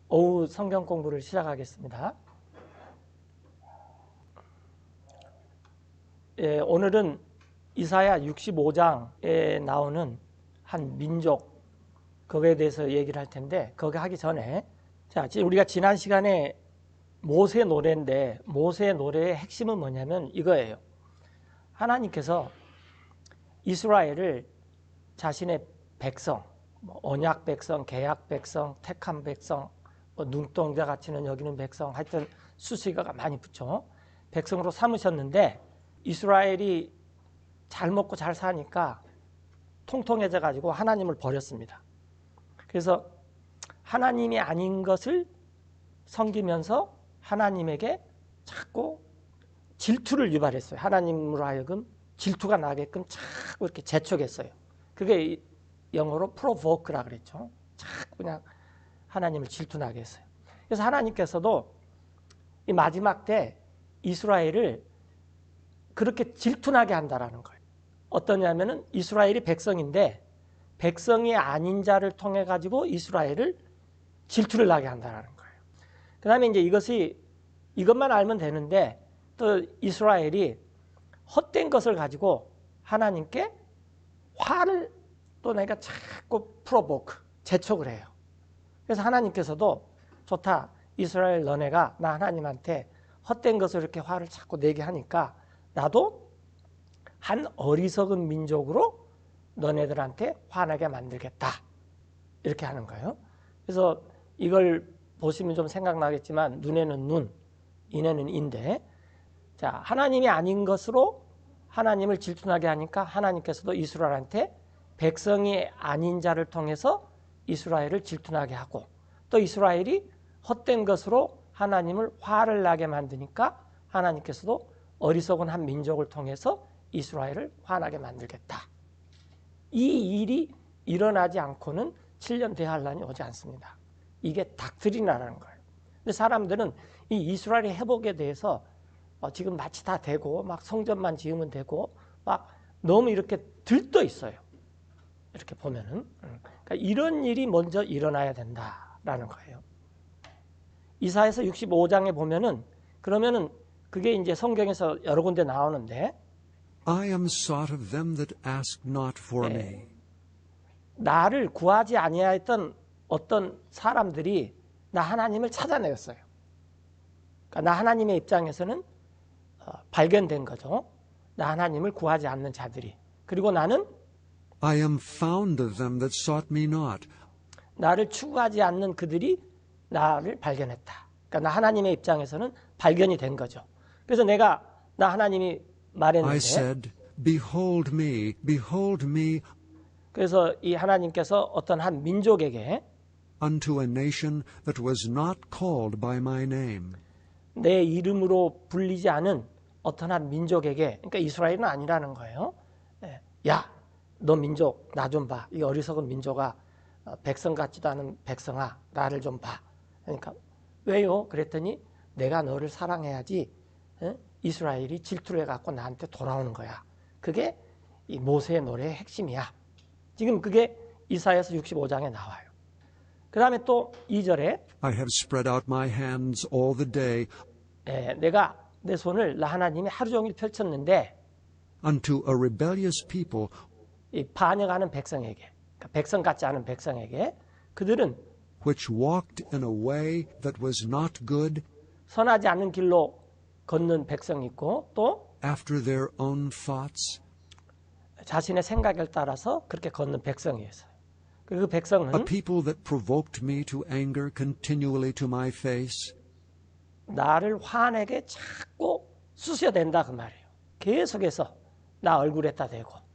오후 성경 공부를 시작하겠습니다. 오늘은 이사야 65장에 나오는 한 민족, 그거에 대해서 얘기를 할 텐데, 그거 하기 전에, 자, 우리가 지난 시간에 모세 노래인데, 모세 노래의 핵심은 뭐냐면 이거예요. 하나님께서 이스라엘을 자신의 백성, 언약 백성, 계약 백성, 택한 백성, 눈동자 같이는 여기는 백성, 하여튼 수식어가 많이 붙죠. 백성으로 삼으셨는데 이스라엘이 잘 먹고 잘 사니까 통통해져 가지고 하나님을 버렸습니다. 그래서 하나님이 아닌 것을 섬기면서 하나님에게 자꾸 질투를 유발했어요. 하나님으로 하여금 질투가 나게끔 자꾸 이렇게 재촉했어요. 그게 영어로 provoke라 그랬죠. 자꾸 그냥 하나님을 질투나게 했어요. 그래서 하나님께서도 이 마지막 때 이스라엘을 그렇게 질투나게 한다라는 거예요. 어떠냐면은 이스라엘이 백성인데 백성이 아닌 자를 통해 가지고 이스라엘을 질투를 나게 한다라는 거예요. 그 다음에 이제 이것만 알면 되는데 또 이스라엘이 헛된 것을 가지고 하나님께 화를 또 내가 자꾸 재촉을 해요. 그래서 하나님께서도 좋다. 이스라엘 너네가 나 하나님한테 헛된 것을 이렇게 화를 자꾸 내게 하니까 나도 한 어리석은 민족으로 너네들한테 화나게 만들겠다. 이렇게 하는 거예요. 그래서 이걸 보시면 좀 생각나겠지만 눈에는 눈, 인에는 인데 자, 하나님이 아닌 것으로 하나님을 질투나게 하니까 하나님께서도 이스라엘한테 백성이 아닌 자를 통해서 이스라엘을 질투나게 하고 또 이스라엘이 헛된 것으로 하나님을 화를 나게 만드니까 하나님께서도 어리석은 한 민족을 통해서 이스라엘을 화나게 만들겠다. 이 일이 일어나지 않고는 7년 대환란이 오지 않습니다. 이게 닥트리나라는 거예요. 근데 사람들은 이 이스라엘의 회복에 대해서 지금 마치 다 되고 막 성전만 지으면 되고 막 너무 이렇게 들떠 있어요. 이렇게 보면은 그러니까 이런 일이 먼저 일어나야 된다라는 거예요. 이사야서 65장에 보면은 그러면은 그게 이제 성경에서 여러 군데 나오는데 I am sought of them that ask not for me. 나를 구하지 아니하였던 어떤 사람들이 나 하나님을 찾아내었어요. 그러니까 나 하나님의 입장에서는 발견된 거죠. 나 하나님을 구하지 않는 자들이. 그리고 나는 I am found of them that sought me not. 나를 추구하지 않는 그들이 나를 발견했다. 그러니까 나 하나님의 입장에서는 발견이 된 거죠. 그래서 나 하나님이 말했는데 I said, Behold me, behold me, 그래서 이 하나님께서 어떤 한 민족에게 unto a nation that was not called by my name. 내 이름으로 불리지 않은 어떤 한 민족에게, 그러니까 이스라엘은 아니라는 거예요. 야, 너 민족 나 좀 봐. 이 어리석은 민족아, 백성 같지도 않은 백성아, 나를 좀 봐. 그러니까 왜요? 그랬더니 내가 너를 사랑해야지 이스라엘이 질투를 해갖고 나한테 돌아오는 거야. 그게 이 모세의 노래의 핵심이야. 지금 그게 이사야서 65장에 나와요. 그 다음에 또 2절에 I have spread out my hands all the day 내가 내 손을 나 하나님이 하루 종일 펼쳤는데 unto a rebellious people 이 반역하는 백성에게, 그러니까 백성 같지 않은 백성에게 그들은 which walked in a way that was not good 선하지 않은 길로 걷는 백성이 있고 또 after their own thoughts. 자신의 생각에 따라서 그렇게 걷는 백성이 있어요. 그 백성은 A people that provoked me to anger continually to my face. 나를 화내게 자꾸 쑤셔댄다 그 말이에요. 계속해서 나 얼굴에다 대고.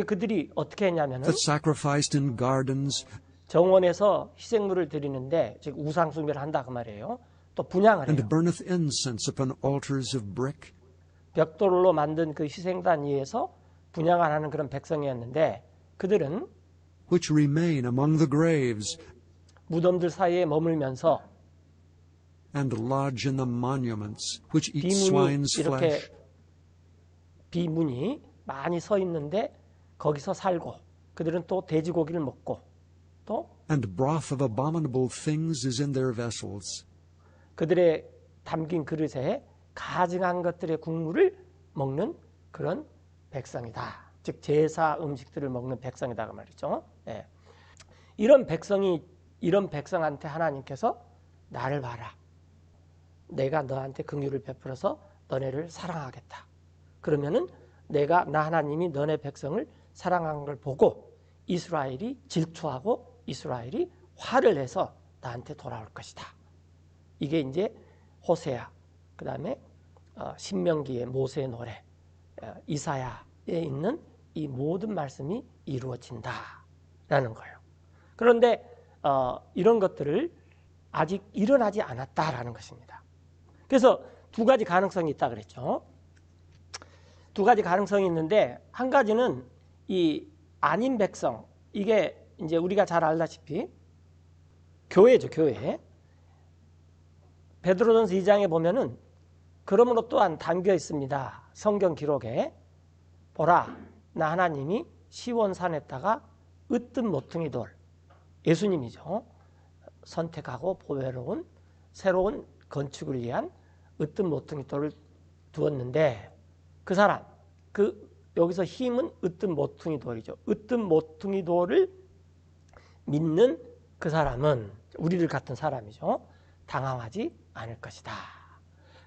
그들이 어떻게 했냐면은 That sacrificed in gardens 정원에서 희생물을 드리는데 즉 우상 숭배를 한다 그 말이에요. 또 분향을 해요. and burneth incense upon altars of brick. 벽돌로 만든 그 희생단 위에서 분향을 하는 그런 백성이었는데 그들은 which remain among the graves 무덤들 사이에 머물면서 and lodge in the monuments which eat 비문이 swine's 이렇게 flesh. 비문이 많이 서 있는데 거기서 살고 그들은 또 돼지고기를 먹고 또 and broth of abominable things is in their vessels. 그들의 담긴 그릇에 가증한 것들의 국물을 먹는 그런 백성이다. 즉 제사 음식들을 먹는 백성이다 그 말이죠. 예. 이런 백성한테 하나님께서 나를 봐라. 내가 너한테 긍휼을 베풀어서 너네를 사랑하겠다. 그러면은 나 하나님이 너네 백성을 사랑한 걸 보고 이스라엘이 질투하고 이스라엘이 화를 내서 나한테 돌아올 것이다. 이게 이제 호세아, 그 다음에 신명기의 모세의 노래, 이사야에 있는 이 모든 말씀이 이루어진다라는 거예요. 그런데 이런 것들을 아직 일어나지 않았다라는 것입니다. 그래서 두 가지 가능성이 있다 그랬죠. 두 가지 가능성이 있는데 한 가지는 이 아닌 백성, 이게 이제 우리가 잘 알다시피 교회죠, 교회. 베드로전서 2장에 보면은 그러므로 또한 담겨 있습니다. 성경 기록에 보라, 나 하나님이 시온산에다가 으뜸 모퉁이 돌, 예수님이죠. 선택하고 보배로운 새로운 건축을 위한 으뜸 모퉁이 돌을 두었는데 그 사람, 여기서 힘은 으뜸 모퉁이 돌이죠. 으뜸 모퉁이 돌을 믿는 그 사람은 우리들 같은 사람이죠. 당황하지 않을 것이다.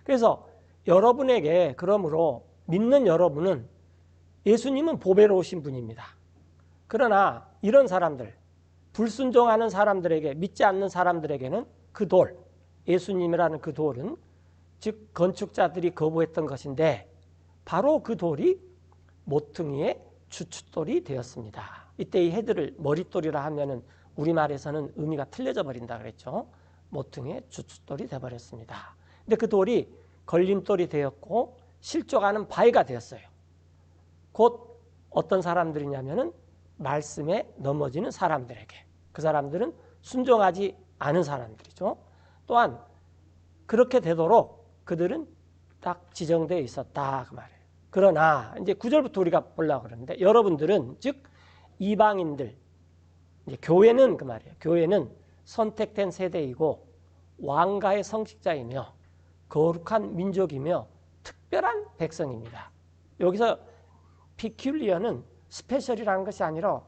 그래서 여러분에게 그러므로 믿는 여러분은 예수님은 보배로우신 분입니다. 그러나 이런 사람들, 불순종하는 사람들에게, 믿지 않는 사람들에게는 그 돌, 예수님이라는 그 돌은 즉 건축자들이 거부했던 것인데 바로 그 돌이 모퉁이의 주춧돌이 되었습니다. 이때 이 헤드를 머릿돌이라 하면은 우리말에서는 의미가 틀려져 버린다 그랬죠. 모퉁이의 주춧돌이 되어버렸습니다. 근데 그 돌이 걸림돌이 되었고 실족하는 바위가 되었어요. 곧 어떤 사람들이냐면은 말씀에 넘어지는 사람들에게, 그 사람들은 순종하지 않은 사람들이죠. 또한 그렇게 되도록 그들은 딱 지정되어 있었다 그 말이에요. 그러나 이제 9절부터 우리가 보려고 그러는데 여러분들은 즉 이방인들, 이제 교회는 그 말이에요. 교회는 선택된 세대이고 왕가의 성직자이며 거룩한 민족이며 특별한 백성입니다. 여기서 피큘리어는 스페셜이라는 것이 아니라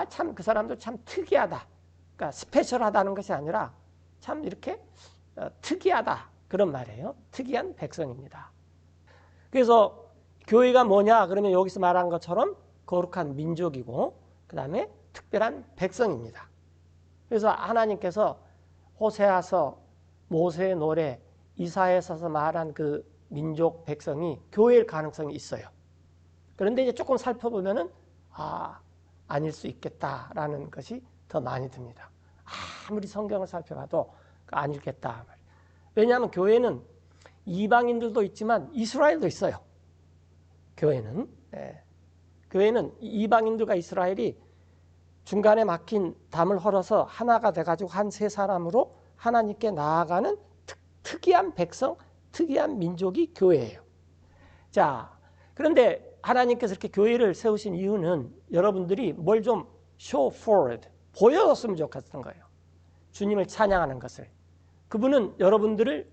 참 그 사람들 참 특이하다. 그러니까 스페셜하다는 것이 아니라 참 이렇게 특이하다 그런 말이에요. 특이한 백성입니다. 그래서 교회가 뭐냐 그러면 여기서 말한 것처럼 거룩한 민족이고 그 다음에 특별한 백성입니다. 그래서 하나님께서 호세아서, 모세의 노래, 이사야서서 말한 그 민족 백성이 교회일 가능성이 있어요. 그런데 이제 조금 살펴보면은 아닐 수 있겠다라는 것이 더 많이 듭니다. 아무리 성경을 살펴봐도 아니겠다. 왜냐하면 교회는 이방인들도 있지만 이스라엘도 있어요. 교회는 교회는 이방인들과 이스라엘이 중간에 막힌 담을 헐어서 하나가 돼가지고 한 세 사람으로 하나님께 나아가는 특이한 백성, 특이한 민족이 교회예요. 자, 그런데 하나님께서 이렇게 교회를 세우신 이유는 여러분들이 뭘 좀 show forward, 보여줬으면 좋겠던 거예요. 주님을 찬양하는 것을. 그분은 여러분들을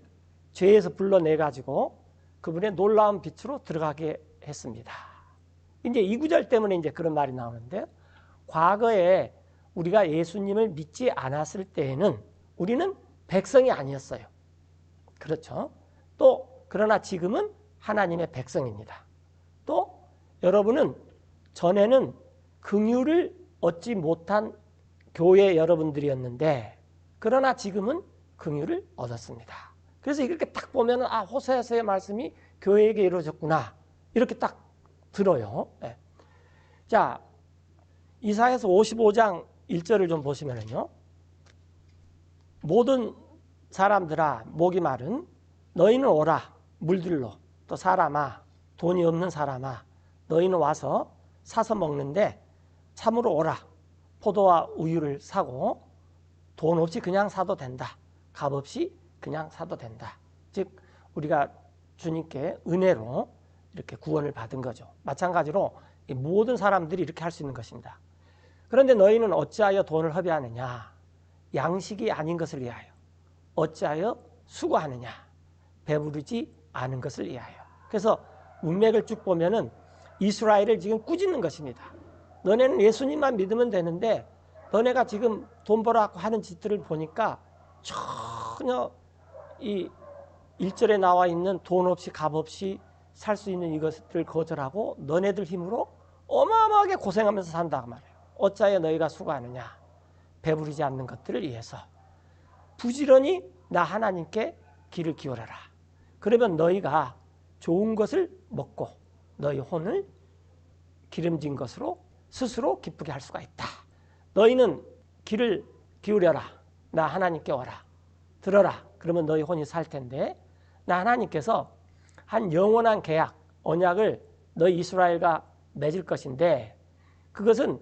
죄에서 불러내가지고 그분의 놀라운 빛으로 들어가게 했습니다. 이제 이 구절 때문에 이제 그런 말이 나오는데 과거에 우리가 예수님을 믿지 않았을 때에는 우리는 백성이 아니었어요. 그렇죠? 또 그러나 지금은 하나님의 백성입니다. 또 여러분은 전에는 긍휼을 얻지 못한 교회 여러분들이었는데 그러나 지금은 긍휼을 얻었습니다. 그래서 이렇게 딱 보면 호세아서의 말씀이 교회에게 이루어졌구나 이렇게 딱 들어요. 네. 자, 이사야서 55장 1절을 좀 보시면요. 모든 사람들아 목이 마른 너희는 오라 물들로 또 사람아 돈이 없는 사람아 너희는 와서 사서 먹는데 참으로 오라 포도와 우유를 사고 돈 없이 그냥 사도 된다. 값 없이 그냥 사도 된다. 즉 우리가 주님께 은혜로 이렇게 구원을 받은 거죠. 마찬가지로 모든 사람들이 이렇게 할 수 있는 것입니다. 그런데 너희는 어찌하여 돈을 허비하느냐? 양식이 아닌 것을 위하여. 어찌하여 수고하느냐? 배부르지 않은 것을 위하여. 그래서 문맥을 쭉 보면은 이스라엘을 지금 꾸짖는 것입니다. 너네는 예수님만 믿으면 되는데 너네가 지금 돈 벌어갖고 하는 짓들을 보니까 전혀 이 1절에 나와 있는 돈 없이 값 없이 살 수 있는 이것들을 거절하고 너네들 힘으로 어마어마하게 고생하면서 산다 그 말이에요. 어찌하여 너희가 수고하느냐? 배부르지 않는 것들을 위해서. 부지런히 나 하나님께 귀를 기울여라. 그러면 너희가 좋은 것을 먹고 너희 혼을 기름진 것으로 스스로 기쁘게 할 수가 있다. 너희는 귀를 기울여라. 나 하나님께 오라. 들어라. 그러면 너희 혼이 살 텐데 나 하나님께서 한 영원한 계약, 언약을 너희 이스라엘과 맺을 것인데 그것은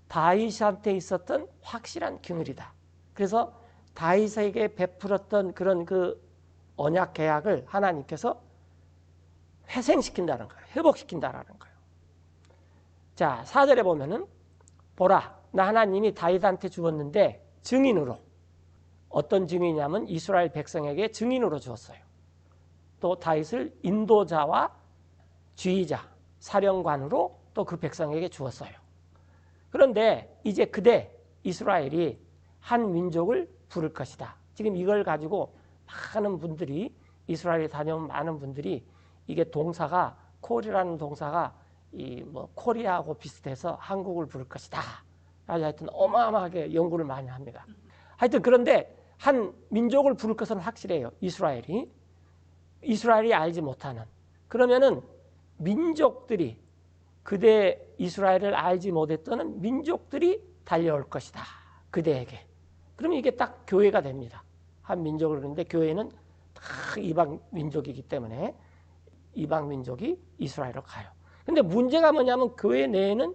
다윗한테 있었던 확실한 규율이다. 그래서 다윗에게 베풀었던 그런 그 언약 계약을 하나님께서 회생시킨다는 거예요. 회복시킨다는 거예요. 자, 4절에 보면은 보라, 나 하나님이 다윗한테 주었는데 증인으로. 어떤 증인이냐면 이스라엘 백성에게 증인으로 주었어요. 또 다윗을 인도자와 지휘자, 사령관으로 또 그 백성에게 주었어요. 그런데 이제 그대 이스라엘이 한 민족을 부를 것이다. 지금 이걸 가지고 많은 분들이 이스라엘에 다녀온 많은 분들이 이게 동사가 콜이라는 동사가 이 뭐 코리아하고 비슷해서 한국을 부를 것이다. 하여튼 어마어마하게 연구를 많이 합니다. 하여튼 그런데 한 민족을 부를 것은 확실해요. 이스라엘이 알지 못하는. 그러면은 민족들이 그대 이스라엘을 알지 못했던 민족들이 달려올 것이다. 그대에게. 그러면 이게 딱 교회가 됩니다. 한 민족을 그러는데 교회는 다 이방 민족이기 때문에 이방 민족이 이스라엘로 가요. 근데 문제가 뭐냐면 교회 내에는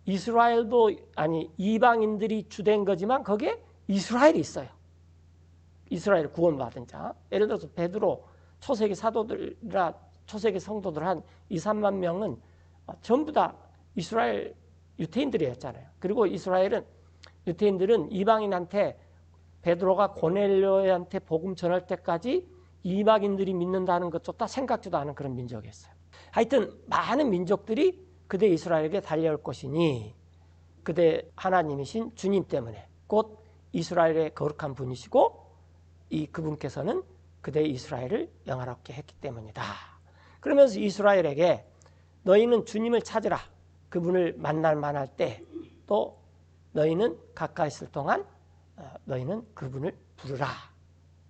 이스라엘도 아니 이방인들이 주된 거지만 거기에 이스라엘이 있어요. 이스라엘 구원받은 자. 예를 들어서 베드로 초세기 사도들이나 초세기 성도들 한 2, 3만 명은 전부 다 이스라엘 유태인들이었잖아요. 그리고 유태인들은 이방인한테 베드로가 고넬료한테 복음 전할 때까지 이방인들이 믿는다는 것조차 생각지도 않은 그런 민족이었어요. 하여튼 많은 민족들이 그대 이스라엘에게 달려올 것이니 그대 하나님이신 주님 때문에 곧 이스라엘의 거룩한 분이시고 그분께서는 그대 이스라엘을 영화롭게 했기 때문이다. 그러면서 이스라엘에게 너희는 주님을 찾으라. 그분을 만날 만할 때 또 너희는 가까이 있을 동안 너희는 그분을 부르라.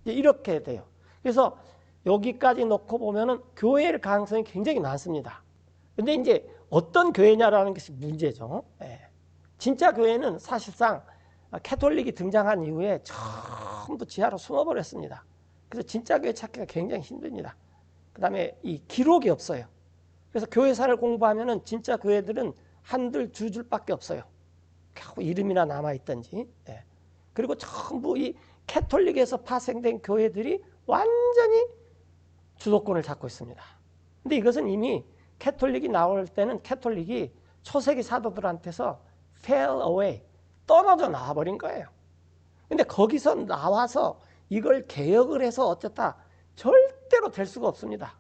이렇게 돼요. 그래서 여기까지 놓고 보면은 교회의 가능성이 굉장히 많습니다. 근데 이제 어떤 교회냐라는 것이 문제죠. 진짜 교회는 사실상 캐톨릭이 등장한 이후에 전부 지하로 숨어버렸습니다. 그래서 진짜 교회 찾기가 굉장히 힘듭니다. 그 다음에 이 기록이 없어요. 그래서 교회사를 공부하면은 진짜 교회들은 한들 두 줄밖에 없어요. 겨우 이름이나 남아있던지. 그리고 전부 이 캐톨릭에서 파생된 교회들이 완전히 주도권을 잡고 있습니다. 근데 이것은 이미 캐톨릭이 나올 때는 캐톨릭이 초세기 사도들한테서 fell away, 떨어져 나와버린 거예요. 근데 거기서 나와서 이걸 개혁을 해서 어쨌다 절대로 될 수가 없습니다.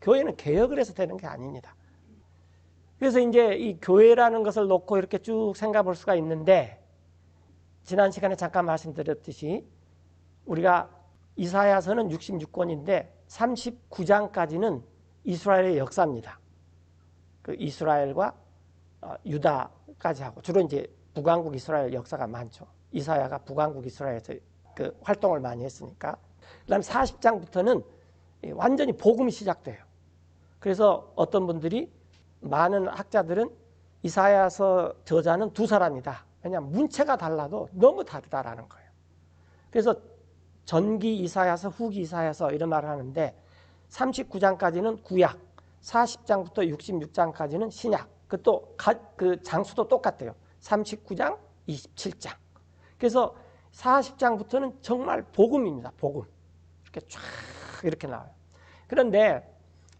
교회는 개혁을 해서 되는 게 아닙니다. 그래서 이제 이 교회라는 것을 놓고 이렇게 쭉 생각해 볼 수가 있는데 지난 시간에 잠깐 말씀드렸듯이 우리가 이사야서는 66권인데 39장까지는 이스라엘의 역사입니다. 그 이스라엘과 유다까지 하고 주로 이제 북왕국 이스라엘 역사가 많죠. 이사야가 북왕국 이스라엘에서 그 활동을 많이 했으니까. 그다음 40장부터는 완전히 복음이 시작돼요. 그래서 어떤 분들이 많은 학자들은 이사야서 저자는 두 사람이다. 왜냐하면 문체가 달라도 너무 다르다라는 거예요. 그래서 전기 이사야서, 후기 이사야서 이런 말을 하는데 39장까지는 구약, 40장부터 66장까지는 신약. 그 장수도 똑같아요. 39장, 27장. 그래서 40장부터는 정말 복음입니다. 복음. 이렇게 쫙 이렇게 나와요. 그런데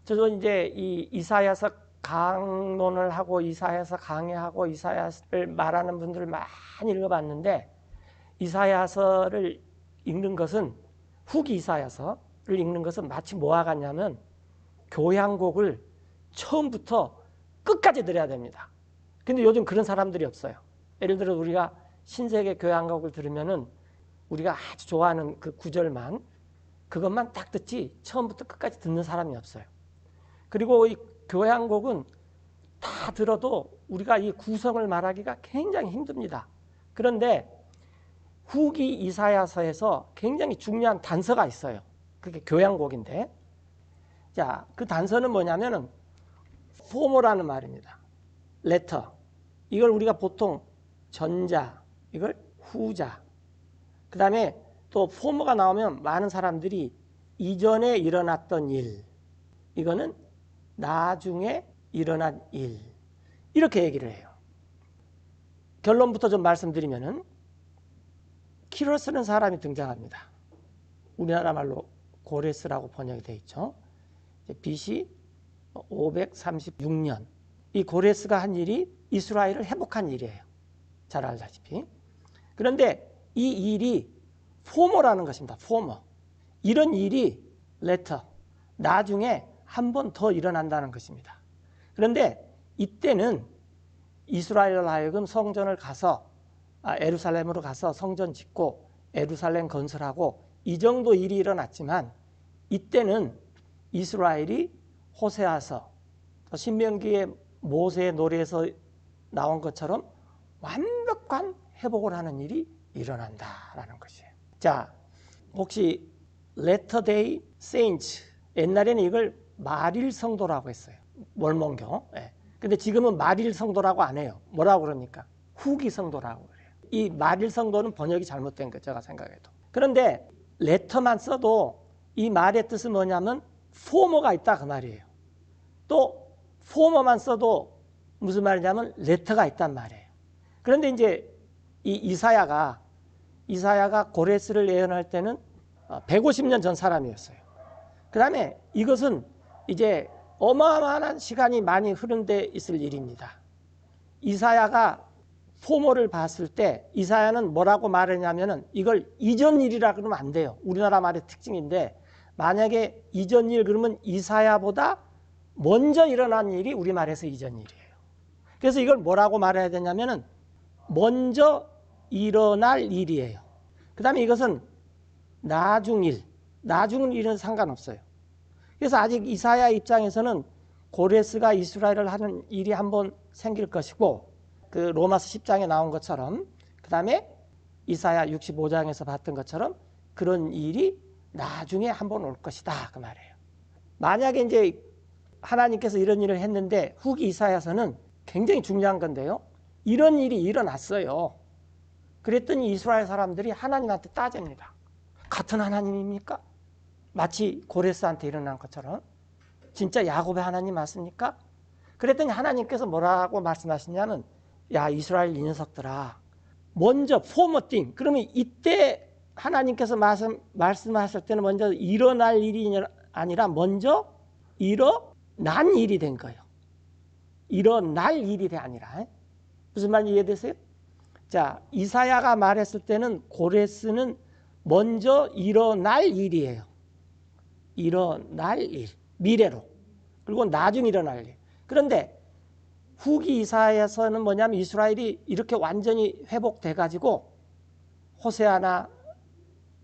저도 이제 이 이사야서 강론을 하고 이사야서 강의하고 이사야를 말하는 분들을 많이 읽어봤는데 이사야서를 읽는 것은 후기 이사야서를 읽는 것은 마치 뭐와 같냐면 교향곡을 처음부터 끝까지 들어야 됩니다. 근데 요즘 그런 사람들이 없어요. 예를 들어 우리가 신세계 교향곡을 들으면은 우리가 아주 좋아하는 그 구절만 그것만 딱 듣지 처음부터 끝까지 듣는 사람이 없어요. 그리고 이 교향곡은 다 들어도 우리가 이 구성을 말하기가 굉장히 힘듭니다. 그런데 후기 이사야서에서 굉장히 중요한 단서가 있어요. 그게 교향곡인데, 자, 그 단서는 뭐냐면은 포모라는 말입니다. 레터. 이걸 우리가 보통 전자, 이걸 후자. 그 다음에 또 포모가 나오면 많은 사람들이 이전에 일어났던 일, 이거는 나중에 일어난 일, 이렇게 얘기를 해요. 결론부터 좀 말씀드리면은 키로스는 사람이 등장합니다. 우리나라 말로 고레스라고 번역이 되어 있죠. BC 536년. 이 고레스가 한 일이 이스라엘을 회복한 일이에요. 잘 알다시피. 그런데 이 일이 포모라는 것입니다. 포모. 이런 일이 레터. 나중에 한 번 더 일어난다는 것입니다. 그런데 이때는 이스라엘로 하여금 성전을 가서 예루살렘으로 가서 성전 짓고 예루살렘 건설하고 이 정도 일이 일어났지만 이때는 이스라엘이 호세아서 신명기의 모세의 노래에서 나온 것처럼 완벽한 회복을 하는 일이 일어난다라는 것이에요. 자, 혹시 레터데이 세인츠, 옛날에는 이걸 말일 성도라고 했어요. 몰몬교. 예. 근데 지금은 말일 성도라고 안 해요. 뭐라고 그럽니까? 후기 성도라고 그래요. 이 말일 성도는 번역이 잘못된 거예요. 제가 생각해도. 그런데 레터만 써도 이 말의 뜻은 뭐냐면 포머가 있다 그 말이에요. 또 포머만 써도 무슨 말이냐면 레터가 있단 말이에요. 그런데 이제 이 이사야가 고레스를 예언할 때는 150년 전 사람이었어요. 그 다음에 이것은 이제 어마어마한 시간이 많이 흐른 데 있을 일입니다. 이사야가 포모를 봤을 때 이사야는 뭐라고 말했냐면은 이걸 이전 일이라 그러면 안 돼요. 우리나라 말의 특징인데 만약에 이전 일 그러면 이사야보다 먼저 일어난 일이 우리말에서 이전 일이에요. 그래서 이걸 뭐라고 말해야 되냐면은 먼저 일어날 일이에요. 그 다음에 이것은 나중일, 나중 일은 상관없어요. 그래서 아직 이사야 입장에서는 고레스가 이스라엘을 하는 일이 한번 생길 것이고 그 로마서 10장에 나온 것처럼 그 다음에 이사야 65장에서 봤던 것처럼 그런 일이 나중에 한번 올 것이다 그 말이에요. 만약에 이제 하나님께서 이런 일을 했는데 후기 이사야서는 굉장히 중요한 건데요. 이런 일이 일어났어요. 그랬더니 이스라엘 사람들이 하나님한테 따집니다. 같은 하나님입니까? 마치 고레스한테 일어난 것처럼 진짜 야곱의 하나님 맞습니까? 그랬더니 하나님께서 뭐라고 말씀하시냐면 야 이스라엘 이 녀석들아 먼저 포머띵 그러면 이때 하나님께서 말씀하실 때는 먼저 일어날 일이 아니라 먼저 일어난 일이 된 거예요. 일어날 일이 아니라 무슨 말인지 이해되세요? 자 이사야가 말했을 때는 고레스는 먼저 일어날 일이에요. 일어날 일, 미래로. 그리고 나중에 일어날 일. 그런데 후기 이사야서는 뭐냐면 이스라엘이 이렇게 완전히 회복돼가지고 호세아나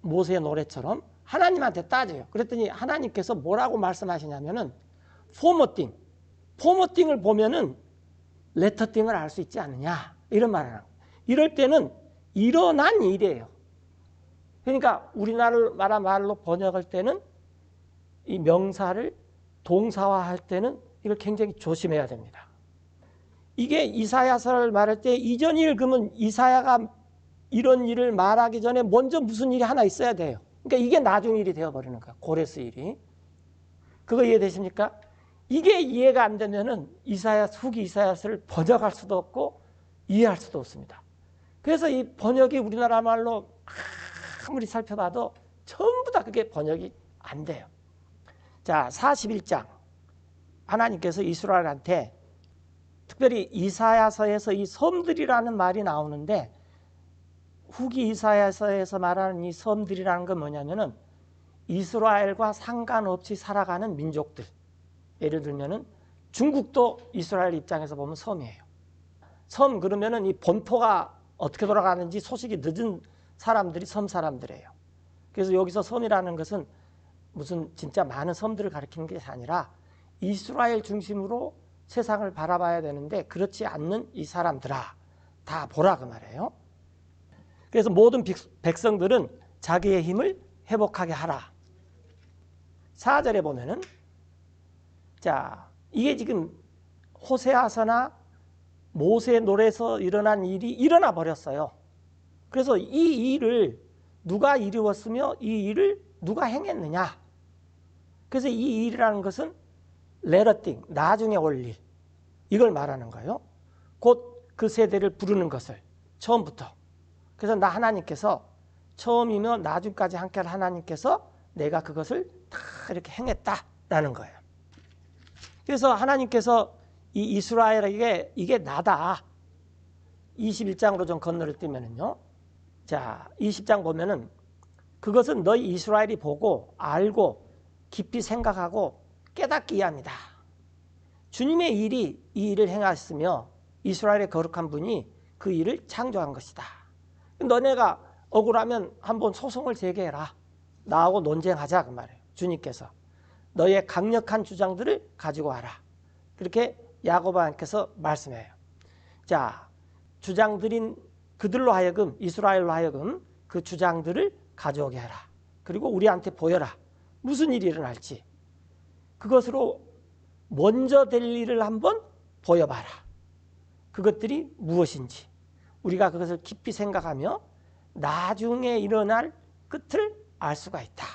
모세의 노래처럼 하나님한테 따져요. 그랬더니 하나님께서 뭐라고 말씀하시냐면은 포머띵을 보면은 레터띵을 알 수 있지 않느냐 이런 말을 하고 이럴 때는 일어난 일이에요. 그러니까 우리나라 말로 번역할 때는 이 명사를 동사화할 때는 이걸 굉장히 조심해야 됩니다. 이게 이사야서를 말할 때 이전 일 그러면 이사야가 이런 일을 말하기 전에 먼저 무슨 일이 하나 있어야 돼요. 그러니까 이게 나중 일이 되어버리는 거야. 고레스 일이. 그거 이해되십니까? 이게 이해가 안 되면은 후기 이사야서를 번역할 수도 없고 이해할 수도 없습니다. 그래서 이 번역이 우리나라 말로 아무리 살펴봐도 전부 다 그게 번역이 안 돼요. 자, 41장. 하나님께서 이스라엘한테 특별히 이사야서에서 이 섬들이라는 말이 나오는데 후기 이사야서에서 말하는 이 섬들이라는 건 뭐냐면은 이스라엘과 상관없이 살아가는 민족들. 예를 들면은 중국도 이스라엘 입장에서 보면 섬이에요. 섬 그러면은 이 본토가 어떻게 돌아가는지 소식이 늦은 사람들이 섬 사람들이에요. 그래서 여기서 섬이라는 것은 무슨 진짜 많은 섬들을 가리키는 게 아니라 이스라엘 중심으로 세상을 바라봐야 되는데 그렇지 않는 이 사람들아 다 보라 그 말이에요. 그래서 모든 백성들은 자기의 힘을 회복하게 하라. 4절에 보면은 자 이게 지금 호세아서나 모세 노래에서 일어난 일이 일어나 버렸어요. 그래서 이 일을 누가 이루었으며 이 일을 누가 행했느냐. 그래서 이 일이라는 것은 later thing, 나중에 올 일. 이걸 말하는 거예요. 곧 그 세대를 부르는 것을 처음부터. 그래서 나 하나님께서 처음이며 나중까지 함께할 하나님께서 내가 그것을 다 이렇게 행했다라는 거예요. 그래서 하나님께서 이 이스라엘에게 이게 나다. 21장으로 좀 건너를 띄면은요. 자, 20장 보면은 그것은 너희 이스라엘이 보고 알고 깊이 생각하고 깨닫기 위함이다. 주님의 일이 이 일을 행하셨으며 이스라엘의 거룩한 분이 그 일을 창조한 것이다. 너네가 억울하면 한번 소송을 제기해라. 나하고 논쟁하자 그 말이에요. 주님께서 너의 강력한 주장들을 가지고 와라. 그렇게 야고보께서 말씀해요. 자, 주장들인 그들로 하여금 이스라엘로 하여금 그 주장들을 가져오게 해라. 그리고 우리한테 보여라. 무슨 일이 일어날지. 그것으로 먼저 될 일을 한번 보여봐라. 그것들이 무엇인지 우리가 그것을 깊이 생각하며 나중에 일어날 끝을 알 수가 있다.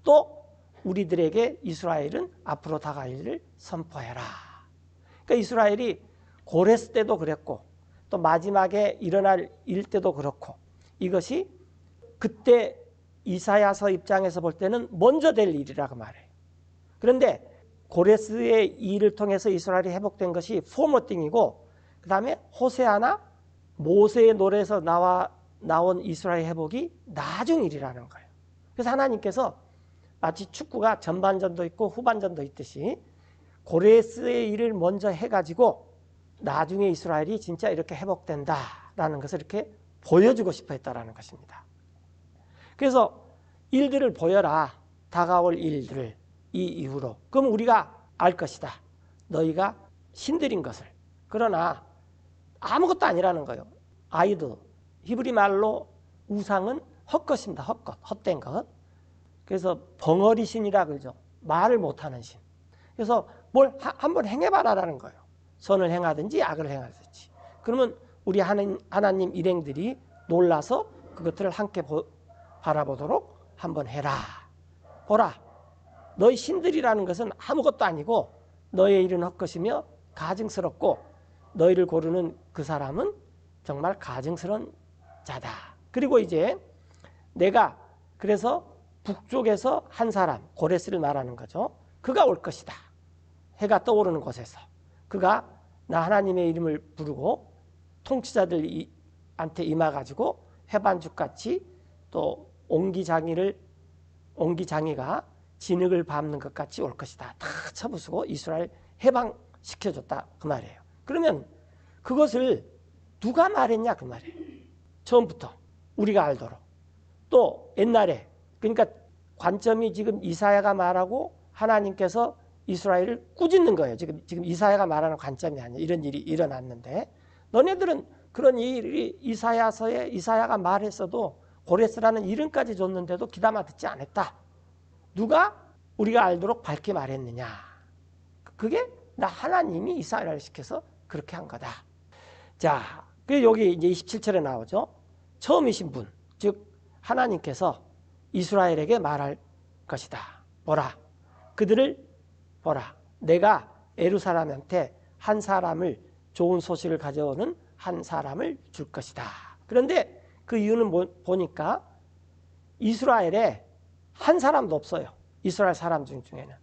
또 우리들에게 이스라엘은 앞으로 다가갈 일을 선포해라. 그러니까 이스라엘이 고레스 때도 그랬고 또 마지막에 일어날 일 때도 그렇고 이것이 그때 이사야서 입장에서 볼 때는 먼저 될 일이라고 말해요. 그런데 고레스의 일을 통해서 이스라엘이 회복된 것이 포머띵이고 그 다음에 호세아나 모세의 노래에서 나온 이스라엘 회복이 나중 일이라는 거예요. 그래서 하나님께서 마치 축구가 전반전도 있고 후반전도 있듯이 고레스의 일을 먼저 해가지고 나중에 이스라엘이 진짜 이렇게 회복된다라는 것을 이렇게 보여주고 싶어 했다라는 것입니다. 그래서 일들을 보여라. 다가올 일들을 이 이후로. 그럼 우리가 알 것이다. 너희가 신들인 것을. 그러나 아무것도 아니라는 거예요. 아이도 히브리 말로 우상은 헛것입니다. 헛것, 헛된 것. 그래서 벙어리 신이라 그러죠. 말을 못하는 신. 그래서 뭘 한번 행해봐라라는 거예요. 선을 행하든지 악을 행하든지. 그러면 우리 하나님 일행들이 놀라서 그것들을 함께 바라보도록 한번 해라. 보라. 너희 신들이라는 것은 아무것도 아니고 너의 일은 헛것이며 가증스럽고 너희를 고르는 그 사람은 정말 가증스러운 자다. 그리고 이제 내가 그래서 북쪽에서 한 사람, 고레스를 말하는 거죠. 그가 올 것이다. 해가 떠오르는 곳에서. 그가 나 하나님의 이름을 부르고 통치자들한테 임해가지고 해반죽같이 또 옹기장이가 진흙을 밟는 것 같이 올 것이다. 다 쳐부수고 이스라엘 해방시켜줬다. 그 말이에요. 그러면 그것을 누가 말했냐 그 말이에요. 처음부터 우리가 알도록. 또 옛날에 그러니까 관점이 지금 이사야가 말하고 하나님께서 이스라엘을 꾸짖는 거예요. 지금 이사야가 말하는 관점이 아니에요. 이런 일이 일어났는데 너네들은 그런 일이 이사야서에 이사야가 말했어도 고레스라는 이름까지 줬는데도 귀담아 듣지 않았다. 누가 우리가 알도록 밝게 말했느냐. 그게 나 하나님이 이스라엘을 시켜서 그렇게 한 거다. 자, 그 여기 이제 27절에 나오죠. 처음이신 분, 즉 하나님께서 이스라엘에게 말할 것이다. 보라, 그들을 보라. 내가 예루살렘한테 한 사람을 좋은 소식을 가져오는 한 사람을 줄 것이다. 그런데 그 이유는 보니까 이스라엘에 한 사람도 없어요. 이스라엘 사람 중에는.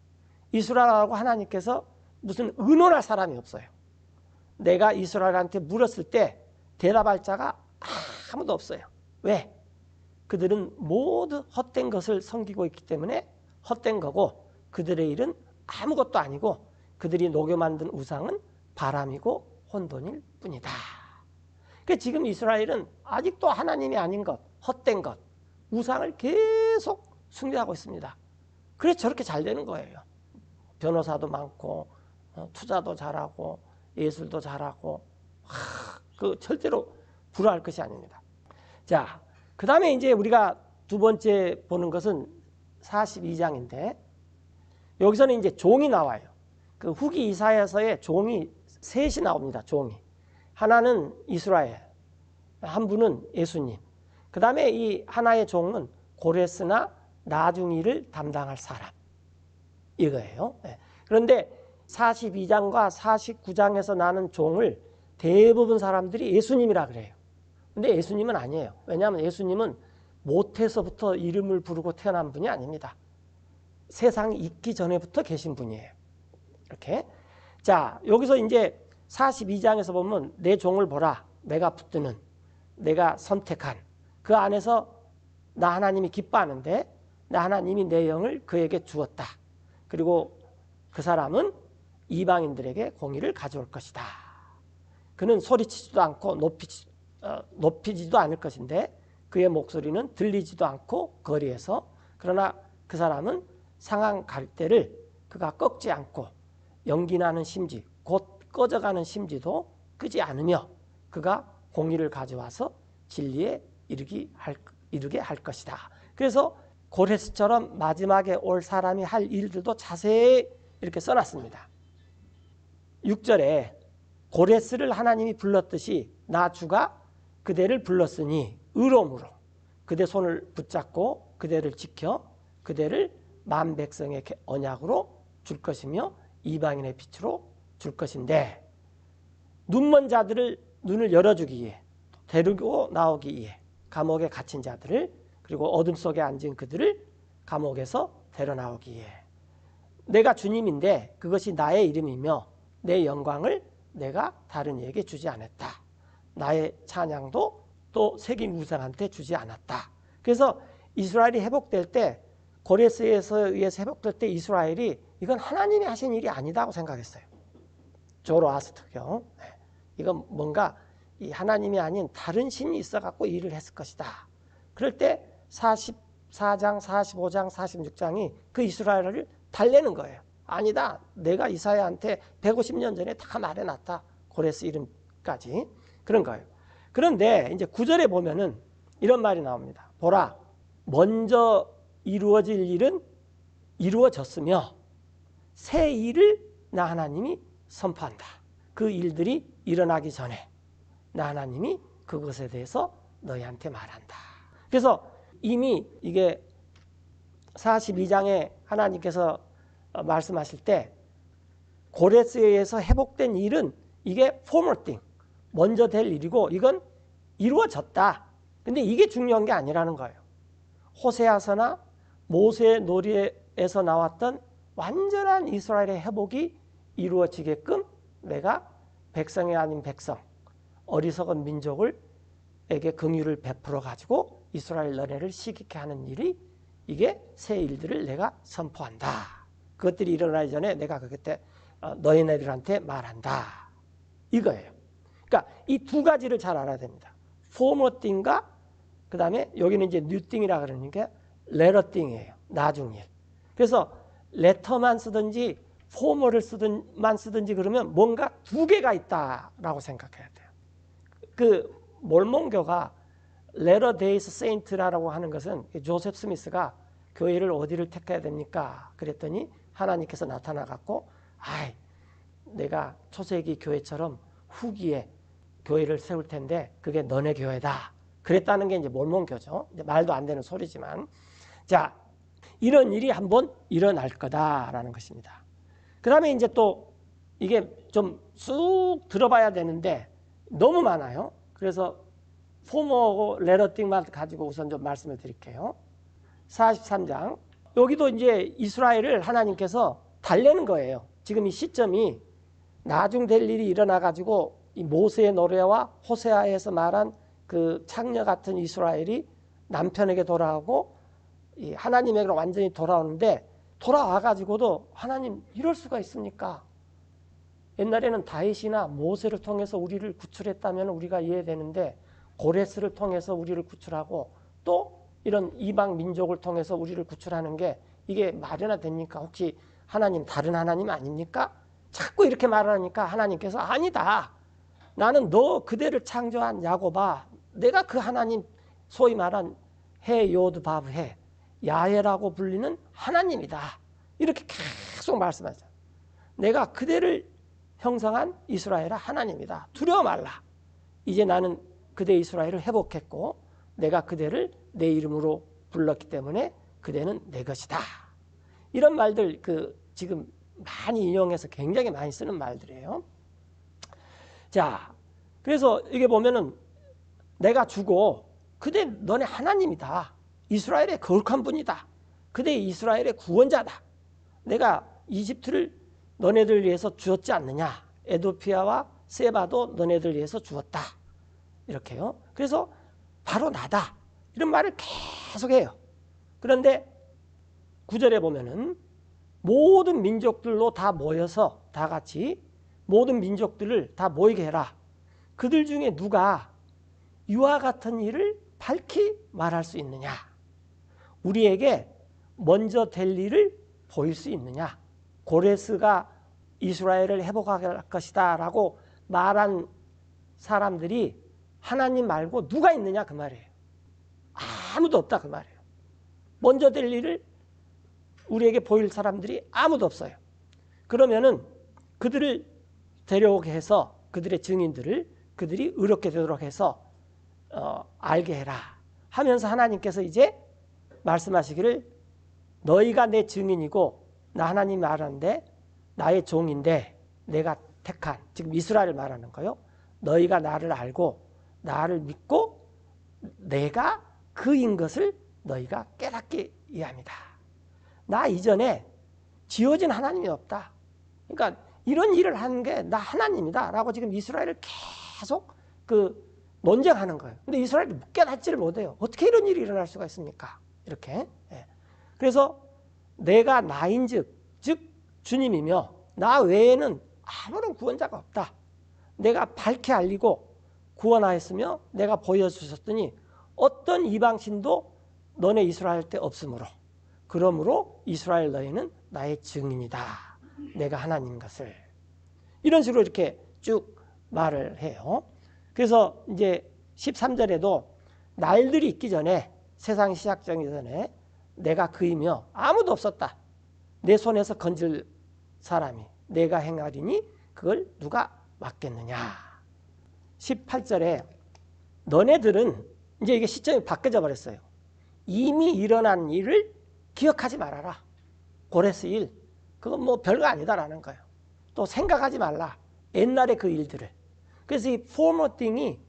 이스라엘하고 하나님께서 무슨 의논할 사람이 없어요. 내가 이스라엘한테 물었을 때 대답할 자가 아무도 없어요. 왜? 그들은 모두 헛된 것을 섬기고 있기 때문에 헛된 거고, 그들의 일은 아무것도 아니고 그들이 녹여 만든 우상은 바람이고 혼돈일 뿐이다. 그러니까 지금 이스라엘은 아직도 하나님이 아닌 것, 헛된 것, 우상을 계속 숭배하고 있습니다. 그래서 저렇게 잘 되는 거예요. 변호사도 많고 투자도 잘하고 예술도 잘하고, 그 절대로 불화할 것이 아닙니다. 자, 그 다음에 이제 우리가 두 번째 보는 것은 42장인데, 여기서는 이제 종이 나와요. 그 후기 이사야서에 종이 셋이 나옵니다. 종이. 하나는 이스라엘, 한 분은 예수님. 그 다음에 이 하나의 종은 고레스나 나중이를 담당할 사람, 이거예요. 그런데 42장과 49장에서 나는 종을 대부분 사람들이 예수님이라 그래요. 근데 예수님은 아니에요. 왜냐하면 예수님은 모태서부터 이름을 부르고 태어난 분이 아닙니다. 세상이 있기 전에부터 계신 분이에요. 이렇게. 자, 여기서 이제 42장에서 보면 내 종을 보라. 내가 붙드는, 내가 선택한, 그 안에서 나 하나님이 기뻐하는데 나 하나님이 내 영을 그에게 주었다. 그리고 그 사람은 이방인들에게 공의를 가져올 것이다. 그는 소리치지도 않고 높이지도 않을 것인데 그의 목소리는 들리지도 않고 거리에서, 그러나 그 사람은 상한 갈대를 그가 꺾지 않고 연기나는 심지, 곧 꺼져가는 심지도 끄지 않으며 그가 공의를 가져와서 진리에 이르게 할 것이다. 그래서 고레스처럼 마지막에 올 사람이 할 일들도 자세히 이렇게 써놨습니다. 6절에 고레스를 하나님이 불렀듯이 나 주가 그대를 불렀으니 의로움으로 그대 손을 붙잡고 그대를 지켜 그대를 만 백성의 언약으로 줄 것이며 이방인의 빛으로 줄 것인데, 눈먼 자들을 눈을 열어주기 위해, 데리고 나오기 위해 감옥에 갇힌 자들을, 그리고 어둠 속에 앉은 그들을 감옥에서 데려 나오기 위해, 내가 주님인데 그것이 나의 이름이며 내 영광을 내가 다른 이에게 주지 않았다. 나의 찬양도 또 새긴 우상한테 주지 않았다. 그래서 이스라엘이 회복될 때, 고레스에서 의해서 회복될 때 이스라엘이 이건 하나님이 하신 일이 아니다고 생각했어요. 조로아스터교. 이건 뭔가 이 하나님이 아닌 다른 신이 있어갖고 일을 했을 것이다. 그럴 때 44장, 45장, 46장이 그 이스라엘을 달래는 거예요. 아니다. 내가 이사야한테 150년 전에 다 말해놨다. 고레스 이름까지. 그런 거예요. 그런데 이제 9절에 보면은 이런 말이 나옵니다. 보라, 먼저 이루어질 일은 이루어졌으며 새 일을 나 하나님이 선포한다. 그 일들이 일어나기 전에 나 하나님이 그것에 대해서 너희한테 말한다. 그래서 이미 이게 42장에 하나님께서 말씀하실 때 고레스에 의해서 회복된 일은 이게 formal thing, 먼저 될 일이고 이건 이루어졌다. 근데 이게 중요한 게 아니라는 거예요. 호세아서나 모세의 놀이에서 나왔던 완전한 이스라엘의 회복이 이루어지게끔 내가 백성이 아닌 백성, 어리석은 민족에게 긍휼을 베풀어 가지고 이스라엘 너네를 시기케 하는 일이, 이게 새 일들을 내가 선포한다. 그것들이 일어나기 전에 내가 그때 너희네들한테 말한다. 이거예요. 그러니까 이 두 가지를 잘 알아야 됩니다. former thing과 그 다음에 여기는 이제 new thing이라 그러니까 later thing이에요. 나중 일. 그래서 letter만 쓰든지 former를 쓰든지 그러면 뭔가 두 개가 있다라고 생각해야 돼요. 그 몰몬교가 Latter Days Saint라고 하는 것은 조셉 스미스가 교회를 어디를 택해야 됩니까? 그랬더니 하나님께서 나타나갖고 내가 초세기 교회처럼 후기에 교회를 세울 텐데 그게 너네 교회다. 그랬다는 게 이제 몰몬교죠. 이제 말도 안 되는 소리지만, 자, 이런 일이 한번 일어날 거다라는 것입니다. 그 다음에 이제 또 이게 좀 쑥 들어봐야 되는데 너무 많아요. 그래서 포머하고 레러띵만 가지고 우선 좀 말씀을 드릴게요. 43장. 여기도 이제 이스라엘을 하나님께서 달래는 거예요. 지금 이 시점이 나중 될 일이 일어나 가지고 이 모세의 노래와 호세아에서 말한 그 창녀 같은 이스라엘이 남편에게 돌아오고 이 하나님에게로 완전히 돌아오는데, 돌아와 가지고도 하나님 이럴 수가 있습니까? 옛날에는 다윗이나 모세를 통해서 우리를 구출했다면 우리가 이해되는데, 고레스를 통해서 우리를 구출하고 또 이런 이방 민족을 통해서 우리를 구출하는 게 이게 말이나 됩니까? 혹시 하나님 다른 하나님 아닙니까? 자꾸 이렇게 말하니까 하나님께서 아니다. 나는 너 그대를 창조한 야곱아. 내가 그 하나님, 소위 말한 해 요드 바브 해 야훼라고 불리는 하나님이다. 이렇게 계속 말씀하죠. 내가 그대를 형성한 이스라엘아 하나님이다. 두려워 말라. 이제 나는 그대 이스라엘을 회복했고 내가 그대를 내 이름으로 불렀기 때문에 그대는 내 것이다. 이런 말들 지금 많이 인용해서 굉장히 많이 쓰는 말들이에요. 자, 그래서 이게 보면은 내가 주고 그대 너네 하나님이다. 이스라엘의 거룩한 분이다. 그대 이스라엘의 구원자다. 내가 이집트를 너네들 위해서 주었지 않느냐. 에도피아와 세바도 너네들 위해서 주었다. 이렇게요. 그래서 바로 나다. 이런 말을 계속해요. 그런데 9절에 보면은 모든 민족들로 다 모여서 다 같이 모든 민족들을 다 모이게 해라. 그들 중에 누가 이와 같은 일을 밝히 말할 수 있느냐? 우리에게 먼저 될 일을 보일 수 있느냐? 고레스가 이스라엘을 회복할 것이다 라고 말한 사람들이 하나님 말고 누가 있느냐 그 말이에요. 아무도 없다 그 말이에요. 먼저 될 일을 우리에게 보일 사람들이 아무도 없어요. 그러면은 그들을 데려오게 해서 그들의 증인들을 그들이 의롭게 되도록 해서 알게 해라 하면서 하나님께서 이제 말씀하시기를 너희가 내 증인이고 나 하나님 말하는데 나의 종인데 내가 택한, 지금 이스라엘을 말하는 거요. 너희가 나를 알고 나를 믿고 내가 그인 것을 너희가 깨닫게 이해합니다. 나 이전에 지어진 하나님이 없다. 그러니까 이런 일을 하는 게 나 하나님이다 라고 지금 이스라엘을 계속 논쟁하는 거예요. 근데 이스라엘이 깨닫지를 못해요. 어떻게 이런 일이 일어날 수가 있습니까? 이렇게. 그래서 내가 나인즉 즉 주님이며 나 외에는 아무런 구원자가 없다. 내가 밝게 알리고 구원하였으며 내가 보여주셨더니 어떤 이방신도 너네 이스라엘 때 없으므로 그러므로 이스라엘 너희는 나의 증인이다. 내가 하나님 것을. 이런 식으로 이렇게 쭉 말을 해요. 그래서 이제 13절에도 날들이 있기 전에 세상이 시작되기 전에 내가 그이며 아무도 없었다. 내 손에서 건질 사람이 내가 행하리니 그걸 누가 막겠느냐. 18절에 너네들은 이제 이게 시점이 바뀌어져 버렸어요. 이미 일어난 일을 기억하지 말아라. 고레스 일 그건 뭐 별거 아니다라는 거예요. 또 생각하지 말라. 옛날의 그 일들을. 그래서 이 former thing이